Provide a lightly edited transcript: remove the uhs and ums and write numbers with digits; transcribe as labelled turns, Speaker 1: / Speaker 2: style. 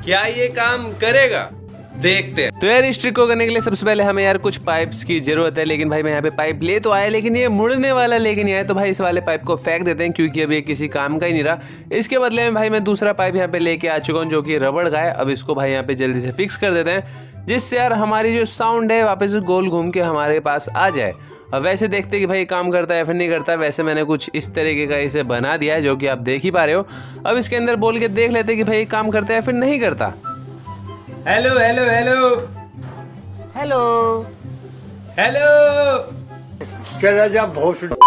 Speaker 1: क्या ये काम करेगा? देखते हैं। तो यार इस ट्रिक को करने के लिए सबसे पहले हमें यार कुछ पाइप्स की जरूरत है, लेकिन भाई मैं यहाँ पे पाइप ले तो आया लेकिन ये मुड़ने वाला लेके नहीं आया, तो भाई इस वाले पाइप को फेंक देते हैं क्योंकि अब ये किसी काम का ही नहीं रहा। इसके बदले में भाई मैं दूसरा पाइप यहाँ पे लेके आ चुका हूँ जो कि रबड़ का है। अब इसको भाई यहाँ पे जल्दी से फिक्स कर देते हैं जिससे यार हमारी जो साउंड है वापस गोल घूम के हमारे पास आ जाए। अब वैसे देखते हैं कि भाई काम करता है या फिर नहीं करता है। वैसे मैंने कुछ इस तरीके का इसे बना दिया है जो कि आप देख ही पा रहे हो। अब इसके अंदर बोल के देख लेते हैं कि भाई काम करता है या फिर नहीं करता।
Speaker 2: Hello hello hello
Speaker 3: hello
Speaker 2: hello.
Speaker 3: चला जा भोसड़ी।